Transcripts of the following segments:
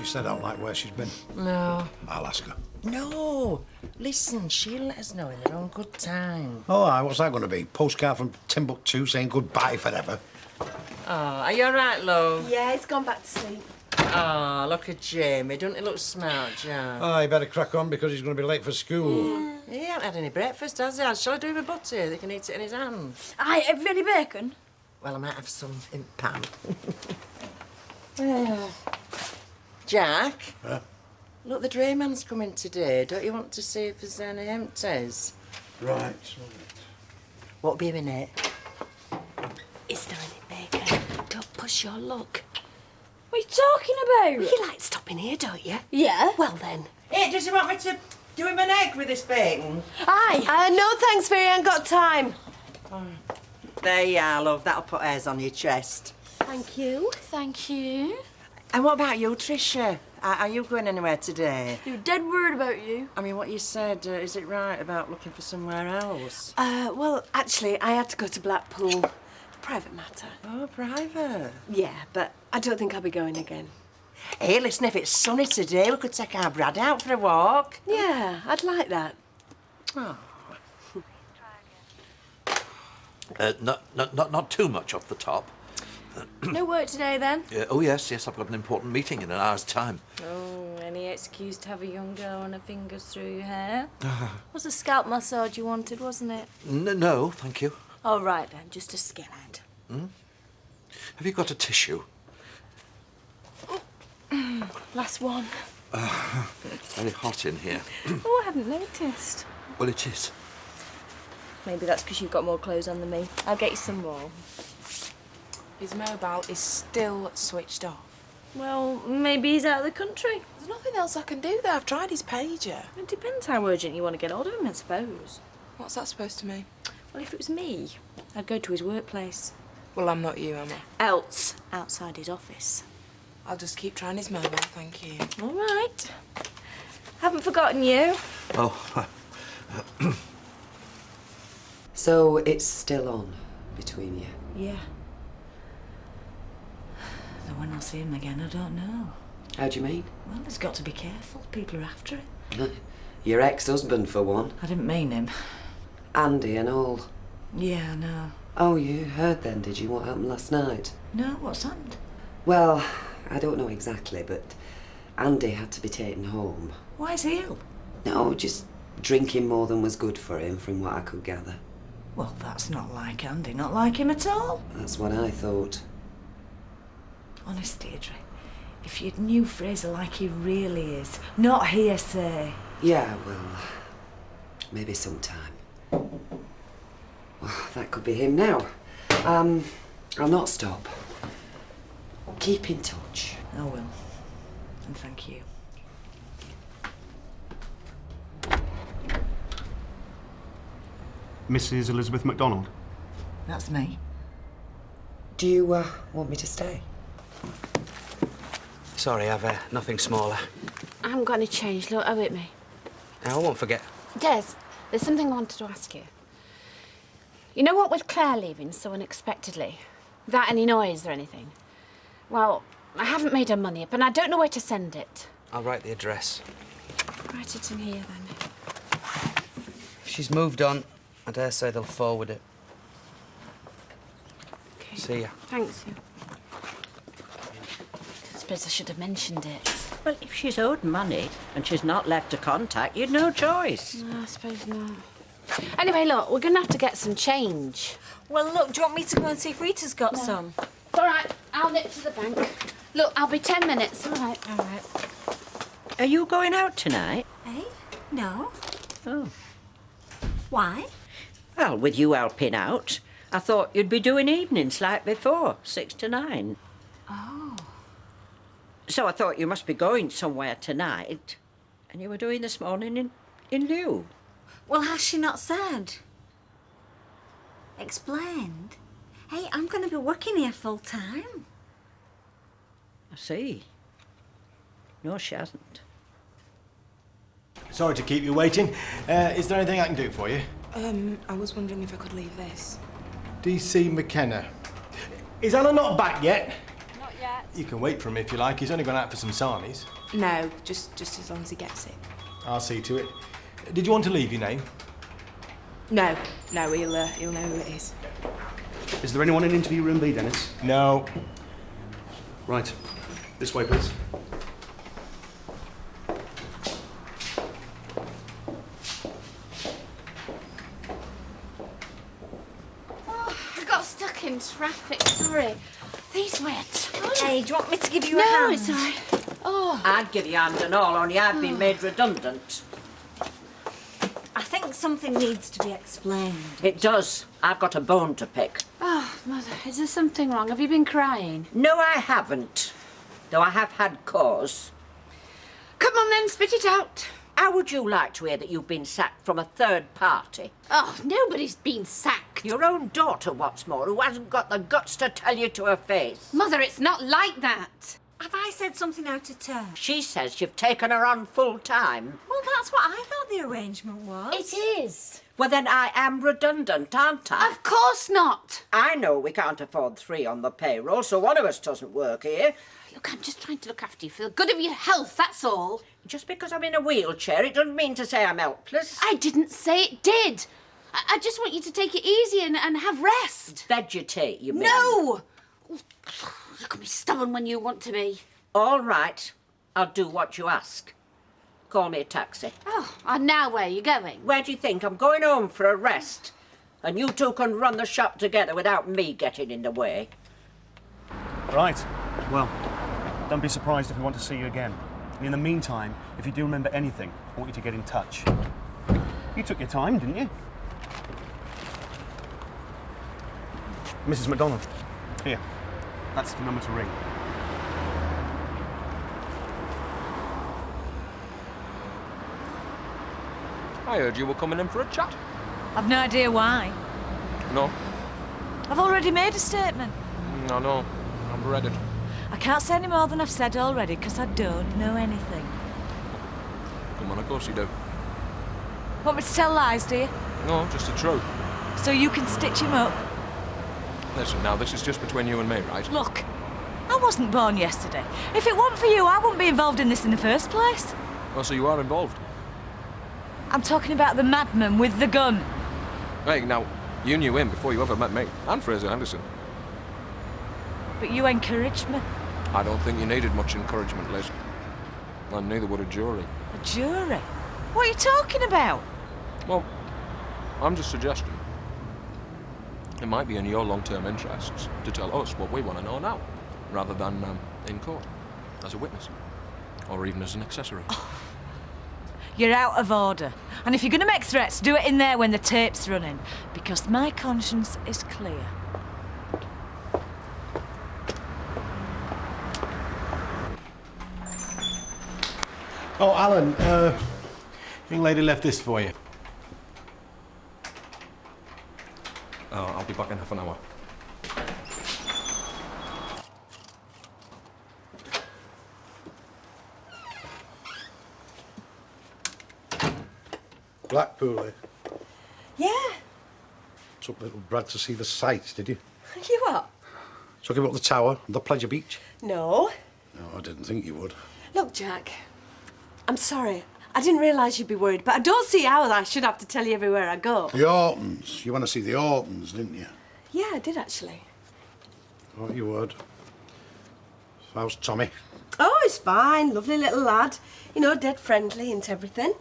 said I don't like where she's been. No. I'll ask her. No. Listen, she'll let us know in her own good time. Oh, aye, what's that going to be? Postcard from Timbuktu saying goodbye forever? Oh, are you all right, love? Yeah, he's gone back to sleep. Oh, look at Jamie. Don't he look smart, Jack? Oh, he better crack on because he's going to be late for school. He hasn't had any breakfast, has he? Shall I do him a butter? They can eat it in his hand. Aye, have you any bacon? Well, I might have some in pan. Jack? Huh? Look, the drayman's coming today. Don't you want to see if there's any empties? Right. What'll be in it? Is there any bacon? Don't push your luck. What are you talking about? You like stopping here, don't you? Yeah. Well then. Hey, does he want me to do him an egg with this bacon? Aye. No thanks, Vera, I ain't got time. There you are, love. That'll put hairs on your chest. Thank you. Thank you. And what about you, Tricia? Are you going anywhere today? You're dead worried about you. I mean, what you said, is it right about looking for somewhere else? Well, actually, I had to go to Blackpool. Private matter. Oh, private. Yeah, but I don't think I'll be going again. Hey, listen, if it's sunny today, we could take our Brad out for a walk. Yeah, I'd like that. Oh. Not too much off the top. No work today, then? Oh, yes, I've got an important meeting in an hour's time. Oh, any excuse to have a young girl and her fingers through your hair? Was a scalp massage you wanted, wasn't it? No, thank you. All right, then, just a skinhead. Have you got a tissue? Last one. Very hot in here. Oh, I hadn't noticed. Well, it is. Maybe that's because you've got more clothes on than me. I'll get you some more. His mobile is still switched off. Well, maybe he's out of the country. There's nothing else I can do there. I've tried his pager. It depends how urgent you want to get hold of him, I suppose. What's that supposed to mean? Well, if it was me, I'd go to his workplace. Well, I'm not you, am I? Else, outside his office. I'll just keep trying his mobile, thank you. All right. Haven't forgotten you. Oh, So it's still on between you? Yeah. Though when I'll see him again, I don't know. How do you mean? Well, he's got to be careful. People are after it. Your ex-husband, for one. I didn't mean him. Andy and all. Yeah, I know. Oh, you heard then, did you, what happened last night? No, what's happened? Well, I don't know exactly, but Andy had to be taken home. Why is he ill? No, just drinking more than was good for him, from what I could gather. Well, that's not like Andy. Not like him at all. That's what I thought. Honest, Deirdre, if you'd knew Fraser like he really is, not hearsay. Yeah, well, maybe sometime. Well, that could be him now. I'll not stop. Keep in touch. I will. And thank you. Mrs. Elizabeth MacDonald. That's me. Do you want me to stay? Sorry, I've nothing smaller. I haven't got any change. Look, owe it me. I won't forget. Des, there's something I wanted to ask you. You know what with Claire leaving so unexpectedly? Without any noise or anything? Well, I haven't made her money up and I don't know where to send it. I'll write the address. Write it in here, then. If she's moved on, I dare say they'll forward it. Okay. See ya. Thanks. I suppose I should have mentioned it. Well, if she's owed money and she's not left a contact, you'd no choice. No, I suppose not. Anyway, look, we're going to have to get some change. Well, look, do you want me to go and see if Rita's got some? All right, I'll nip to the bank. Look, I'll be 10 minutes, all right? All right. Are you going out tonight? Eh? No. Oh. Why? Well, with you helping out, I thought you'd be doing evenings like before, 6 to 9. Oh. So I thought you must be going somewhere tonight, and you were doing this morning in lieu. Well, has she not said? Explained? Hey, I'm going to be working here full time. I see. No, she hasn't. Sorry to keep you waiting. Is there anything I can do for you? I was wondering if I could leave this. DC McKenna. Is Anna not back yet? Not yet. You can wait for him if you like. He's only gone out for some sarnies. No, just as long as he gets it. I'll see to it. Did you want to leave your name? No, he'll know who it is. Is there anyone in interview room B, Dennis? No. Right. This way, please. Oh, I got stuck in traffic. Sorry. These were a ton. Hey, do you want me to give you a No, hand? it's all right. Oh. I'd give you a hand and all, only I'd been made redundant. I think something needs to be explained. It does. I've got a bone to pick. Oh, Mother, is there something wrong? Have you been crying? No, I haven't. Though I have had cause. Come on then, spit it out. How would you like to hear that you've been sacked from a third party? Oh, nobody's been sacked. Your own daughter, what's more, who hasn't got the guts to tell you to her face. Mother, it's not like that. Have I said something out of turn? She says you've taken her on full time. Well, that's what I thought the arrangement was. It is. Well, then I am redundant, aren't I? Of course not. I know we can't afford 3 on the payroll, so one of us doesn't work here. Look, I'm just trying to look after you for the good of your health, that's all. Just because I'm in a wheelchair, it doesn't mean to say I'm helpless. I didn't say it did. I just want you to take it easy and have rest. Vegetate, you mean? No! You can be stubborn when you want to be. All right. I'll do what you ask. Call me a taxi. Oh, and now where are you going? Where do you think? I'm going home for a rest. And you two can run the shop together without me getting in the way. Right. Well, don't be surprised if we want to see you again. And in the meantime, if you do remember anything, I want you to get in touch. You took your time, didn't you? Mrs. MacDonald, here. That's the number to ring. I heard you were coming in for a chat. I've no idea why. No? I've already made a statement. No. I've read it. I can't say any more than I've said already because I don't know anything. Come on, of course you do. Want me to tell lies, do you? No, just the truth. So you can stitch him up? Listen, now, this is just between you and me, right? Look, I wasn't born yesterday. If it weren't for you, I wouldn't be involved in this in the first place. Oh, so you are involved? I'm talking about the madman with the gun. Hey, now, you knew him before you ever met me, and Fraser Henderson. But you encouraged me. I don't think you needed much encouragement, Liz. And neither would a jury. A jury? What are you talking about? Well, I'm just suggesting. It might be in your long-term interests to tell us what we want to know now, rather than in court, as a witness, or even as an accessory. You're out of order. And if you're going to make threats, do it in there when the tape's running, because my conscience is clear. Oh, Alan, young lady left this for you. Oh, I'll be back in half an hour. Blackpool, eh? Yeah. Took little Brad to see the sights, did you? You what? Took him up the tower and the Pleasure Beach? No. No, I didn't think you would. Look, Jack, I'm sorry. I didn't realise you'd be worried, but I don't see how I should have to tell you everywhere I go. The Ortons. You want to see the Ortons, didn't you? Yeah, I did actually. Thought you would. How's Tommy? Oh, he's fine. Lovely little lad. You know, dead friendly and everything.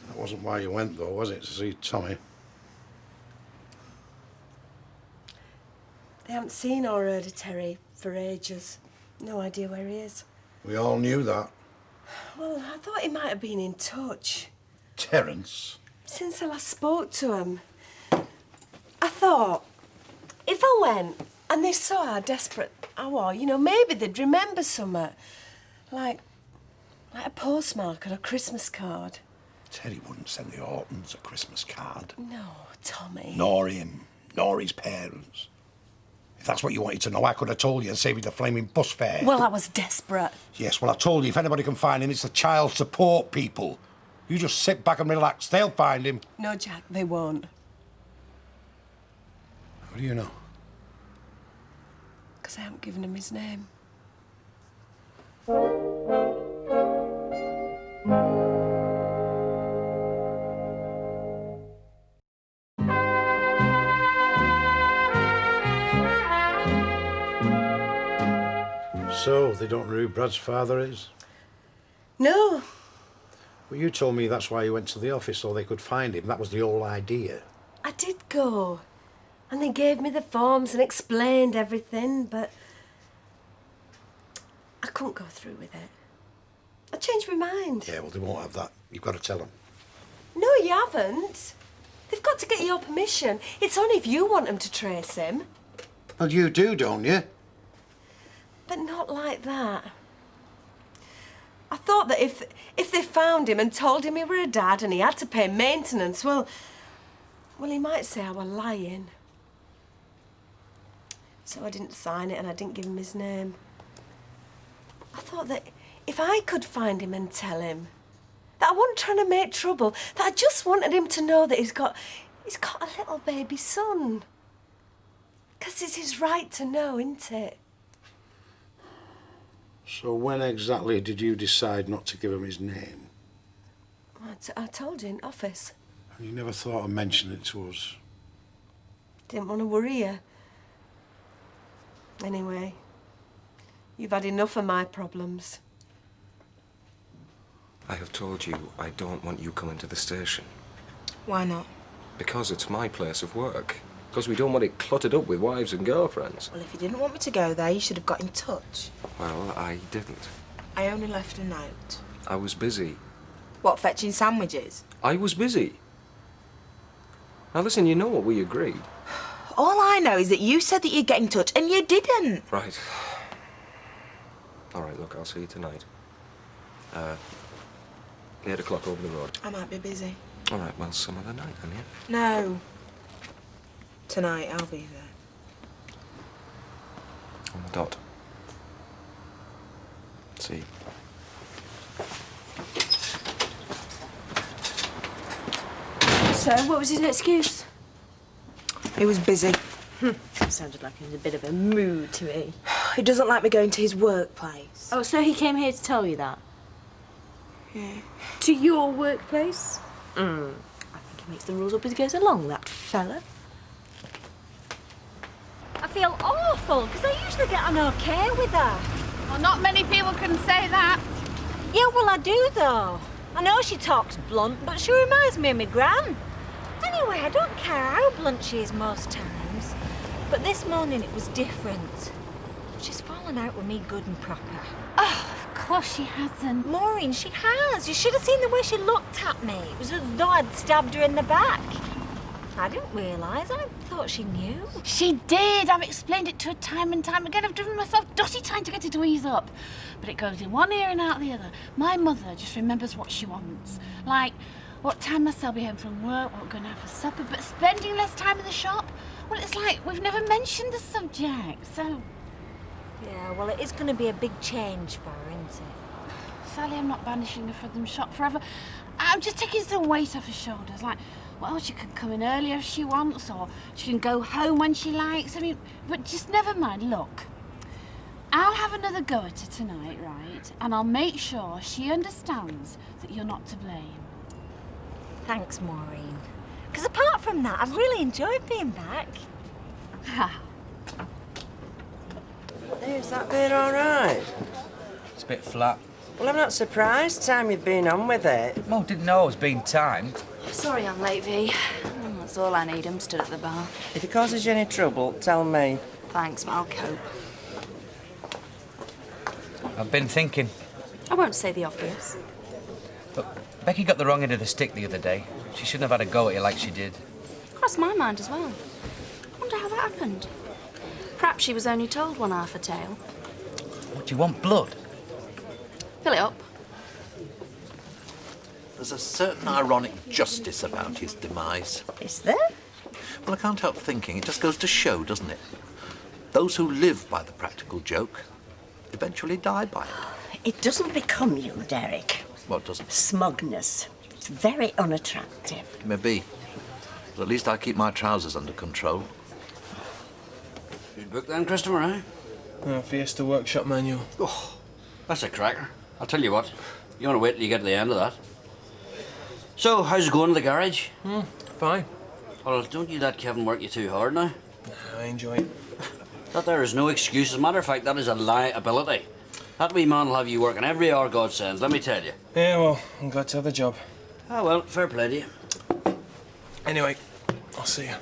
That wasn't why you went, though, was it, to see Tommy? They haven't seen or heard of Terry for ages. No idea where he is. We all knew that. Well, I thought he might have been in touch. Terence? Since I last spoke to him. I thought, if I went and they saw how desperate I was, you know, maybe they'd remember something. Like a postmark or a Christmas card. Terry wouldn't send the Ortons a Christmas card. No, Tommy. Nor him. Nor his parents. If that's what you wanted to know, I could have told you and saved you the flaming bus fare. Well, I was desperate. Yes, well, I told you, if anybody can find him, it's the child support people. You just sit back and relax. They'll find him. No, Jack, they won't. How do you know? Because I haven't given him his name. So, they don't know who Brad's father is? No. Well, you told me that's why you went to the office, so they could find him. That was the whole idea. I did go. And they gave me the forms and explained everything, but I couldn't go through with it. I changed my mind. Yeah, well, they won't have that. You've got to tell them. No, you haven't. They've got to get your permission. It's only if you want them to trace him. Well, you do, don't you? But not like that. I thought that if they found him and told him he were a dad and he had to pay maintenance, well, he might say I were lying. So I didn't sign it and I didn't give him his name. I thought that if I could find him and tell him that I wasn't trying to make trouble, that I just wanted him to know that he's got a little baby son. 'Cause it's his right to know, isn't it? So when exactly did you decide not to give him his name? I told you in office. You never thought of mentioning it to us. Didn't want to worry you. Anyway, you've had enough of my problems. I have told you I don't want you coming to the station. Why not? Because it's my place of work. Because we don't want it cluttered up with wives and girlfriends. Well, if you didn't want me to go there, you should have got in touch. Well, I didn't. I only left a note. I was busy. What, fetching sandwiches? I was busy. Now listen, you know what we agreed. All I know is that you said that you'd get in touch, and you didn't. Right. All right, look, I'll see you tonight. 8 o'clock over the road. I might be busy. All right, well, some other night, then, yeah? No. Tonight, I'll be there. On the dot. See. So, what was his excuse? He was busy. Sounded like he was in a bit of a mood to me. He doesn't like me going to his workplace. Oh, so he came here to tell you that? Yeah. To your workplace? I think he makes the rules up as he goes along, that fella. I feel awful, because I usually get on okay with her. Well, not many people can say that. Yeah, well, I do, though. I know she talks blunt, but she reminds me of my gran. Anyway, I don't care how blunt she is most times, but this morning it was different. She's fallen out with me good and proper. Oh, of course she hasn't. Maureen, she has. You should have seen the way she looked at me. It was as though I'd stabbed her in the back. I didn't realise. I thought she knew. She did. I've explained it to her time and time again. I've driven myself dotty trying to get her to ease up. But it goes in one ear and out the other. My mother just remembers what she wants. Like, what time must I be home from work, what we're going to have for supper, but spending less time in the shop? Well, it's like we've never mentioned the subject, so... Yeah, well, it is going to be a big change for her, isn't it? Sally, I'm not banishing her from the shop forever. I'm just taking some weight off her shoulders. Like, well, she can come in earlier if she wants, or she can go home when she likes. I mean, but just never mind. Look, I'll have another go at her tonight, right? And I'll make sure she understands that you're not to blame. Thanks, Maureen. Because apart from that, I've really enjoyed being back. Is that beer all right? It's a bit flat. Well, I'm not surprised, time you've been on with it. Well, didn't know I was being timed. Sorry I'm late, V. That's all I need. I'm stood at the bar. If it causes you any trouble, tell me. Thanks, but I'll cope. I've been thinking. I won't say the obvious. Look, Becky got the wrong end of the stick the other day. She shouldn't have had a go at you like she did. Crossed my mind as well. Wonder how that happened. Perhaps she was only told one half a tale. What, do you want blood? Fill it up. There's a certain ironic justice about his demise. Is there? Well, I can't help thinking. It just goes to show, doesn't it? Those who live by the practical joke eventually die by it. It doesn't become you, Derek. What doesn't? Smugness. It's very unattractive. Maybe. But at least I keep my trousers under control. Did you book then, Christopher, eh? Fiesta Workshop manual. Oh, That's a cracker. I'll tell you what. You want to wait till you get to the end of that. So, how's it going in the garage? Fine. Well, don't you let Kevin work you too hard now. I enjoy it. That there is no excuse. As a matter of fact, that is a liability. That wee man will have you working every hour God sends, let me tell you. Yeah, well, I'm glad to have the job. Ah, well, fair play to you. Anyway, I'll see you.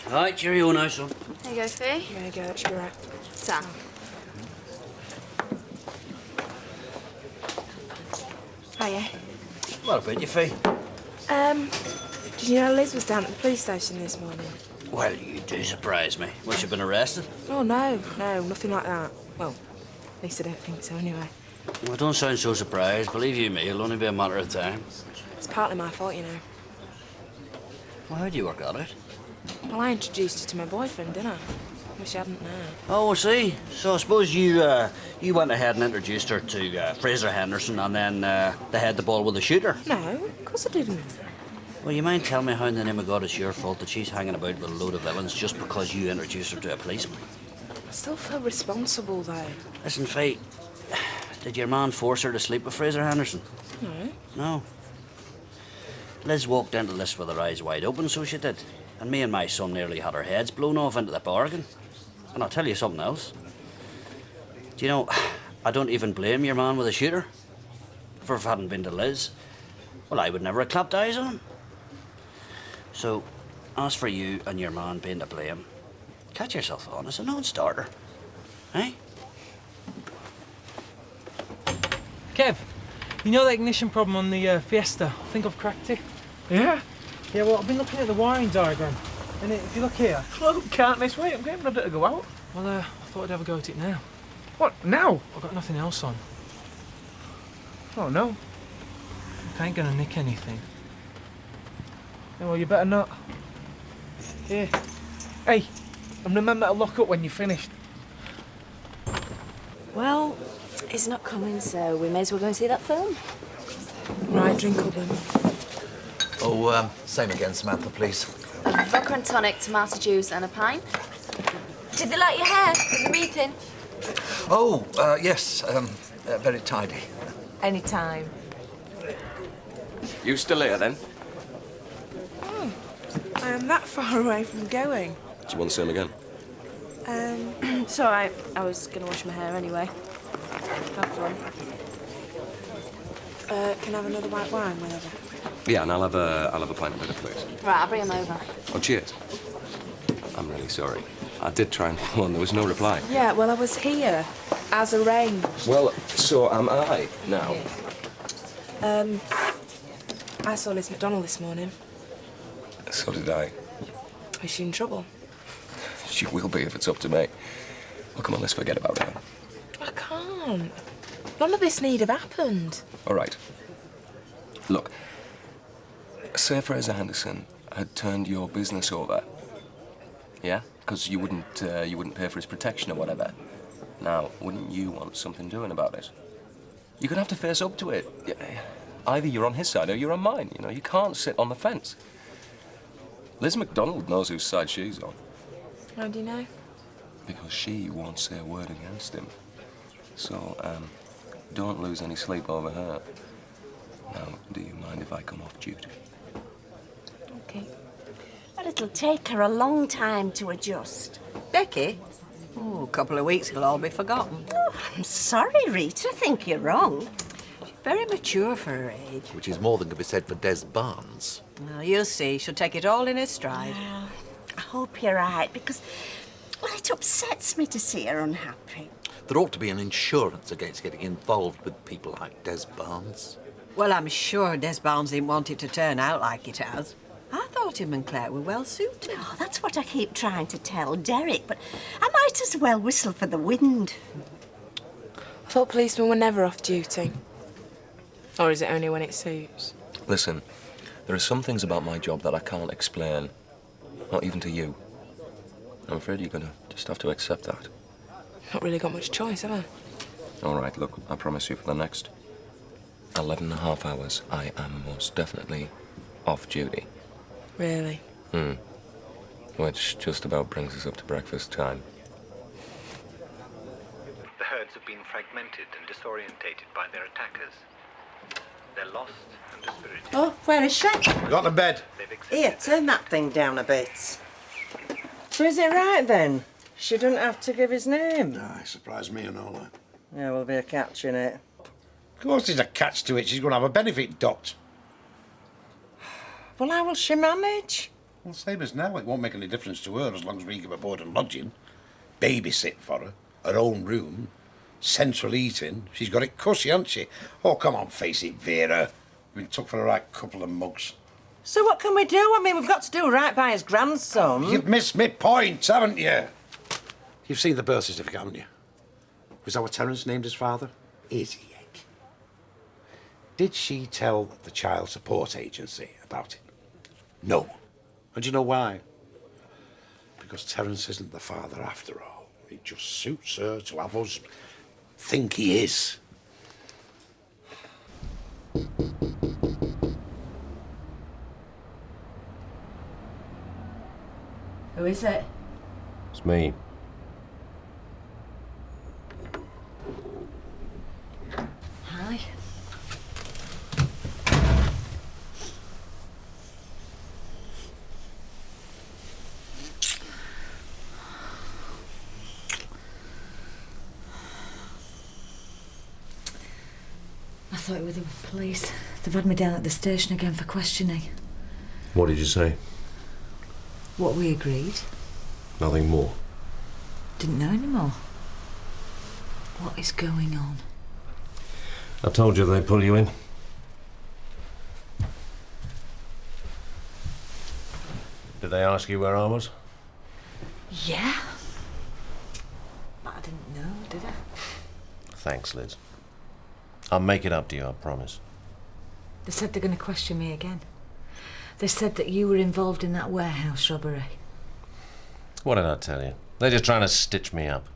All right, cheerio now, son. There you go, Fee. There you go, that should be right. Sam. Hiya. What about you, Fee? Did you know Liz was down at the police station this morning? Well, you do surprise me. Was she been arrested? Oh, no, nothing like that. Well, at least I don't think so, anyway. Well, don't sound so surprised. Believe you me, it'll only be a matter of time. It's partly my fault, you know. Well, how do you work that out? Well, I introduced her to my boyfriend, didn't I? Wish I hadn't now. Oh, I see. So I suppose you went ahead and introduced her to Fraser Henderson, and then they had the ball with the shooter. No, of course I didn't. Well, you mind telling me how in the name of God it's your fault that she's hanging about with a load of villains just because you introduced her to a policeman? I still feel responsible, though. Listen, Faye, did your man force her to sleep with Fraser Henderson? No. No. Liz walked into this with her eyes wide open, so she did. And me and my son nearly had our heads blown off into the bargain. And I'll tell you something else. Do you know, I don't even blame your man with the shooter. For if it hadn't been to Liz, well, I would never have clapped eyes on him. So, as for you and your man being to blame, catch yourself on. It's a non-starter. Eh? Kev, you know the ignition problem on the Fiesta? I think I've cracked it. Yeah? Yeah, well, I've been looking at the wiring diagram. And if you look here... Well, can't this way? I'm getting ready to go out. Well, I thought I'd have a go at it now. What, now? I've got nothing else on. Oh, no. I ain't gonna nick anything. Yeah, well, you better not. Here. Hey, and remember to lock up when you're finished. Well, he's not coming, so we may as well go and see that film. Right, drink up then. Oh, same again, Samantha, please. Vodka and tonic, tomato juice and a pint. Did they like your hair at the meeting? Oh, yes, very tidy. Any time. You still here, then? I am that far away from going. Do you want to see him again? It's all right. I was going to wash my hair anyway. Have fun. Can I have another white wine, whenever? Yeah, and I'll have a pint of bitter, please. Right, I'll bring him over. Oh, cheers. I'm really sorry. I did try and phone. There was no reply. Yeah, well, I was here, as arranged. Well, so am I now. I saw Liz McDonald this morning. So did I. Is she in trouble? She will be if it's up to me. Well, come on, let's forget about her. I can't. None of this need have happened. All right. Look, say Fraser Henderson had turned your business over. Yeah? Because you wouldn't pay for his protection or whatever. Now, wouldn't you want something doing about it? You're gonna have to face up to it. Either you're on his side or you're on mine. You know, you can't sit on the fence. Liz McDonald knows whose side she's on. How do you know? Because she won't say a word against him. So, don't lose any sleep over her. Now, do you mind if I come off duty? Okay. But it'll take her a long time to adjust. Becky? Oh, a couple of weeks it'll all be forgotten. Oh, I'm sorry, Rita. I think you're wrong. She's very mature for her age. Which is more than can be said for Des Barnes. Well, you'll see. She'll take it all in her stride. Well, I hope you're right, because, well, it upsets me to see her unhappy. There ought to be an insurance against getting involved with people like Des Barnes. Well, I'm sure Des Barnes didn't want it to turn out like it has. I thought him and Claire were well suited. Oh, that's what I keep trying to tell Derek, but I might as well whistle for the wind. I thought policemen were never off duty. Or is it only when it suits? Listen, there are some things about my job that I can't explain. Not even to you. I'm afraid you're gonna just have to accept that. Not really got much choice, have I? All right, look, I promise you for the next 11.5 hours, I am most definitely off duty. Really? Which just about brings us up to breakfast time. The herds have been fragmented and disorientated by their attackers. They're lost and dispirited. Oh, where is she? Got to bed. Here, turn that thing down a bit. So is it right then? She doesn't have to give his name? Aye, surprised me and all that. Yeah, will be a catch in it. Of course there's a catch to it. She's going to have a benefit docked. Well, how will she manage? Well, same as now. It won't make any difference to her as long as we give her board and lodging. Babysit for her own room, central heating. She's got it cushy, hasn't she? Oh, come on, face it, Vera. We've been took for the right couple of mugs. So what can we do? I mean, we've got to do right by his grandson. You've missed me point, haven't you? You've seen the birth certificate, haven't you? Was that what Terence named his father? Easy egg. Did she tell the child support agency about it? No. And do you know why? Because Terence isn't the father after all. It just suits her to have us think he is. Who is it? It's me. Hi. I thought it was the police. They've had me down at the station again for questioning. What did you say? What we agreed. Nothing more. Didn't know anymore. What is going on? I told you they'd pull you in. Did they ask you where I was? Yeah. But I didn't know, did I? Thanks, Liz. I'll make it up to you, I promise. They said they're going to question me again. They said that you were involved in that warehouse robbery. What did I tell you? They're just trying to stitch me up.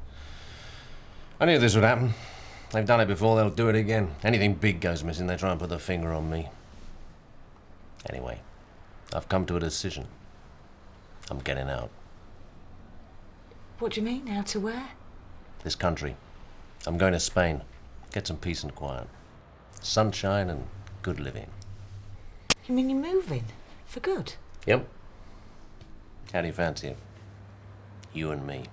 I knew this would happen. They've done it before, they'll do it again. Anything big goes missing, they try and put their finger on me. Anyway, I've come to a decision. I'm getting out. What do you mean? Out to where? This country. I'm going to Spain. Get some peace and quiet. Sunshine and good living. You mean you're moving? For good? Yep. How do you fancy it? You and me.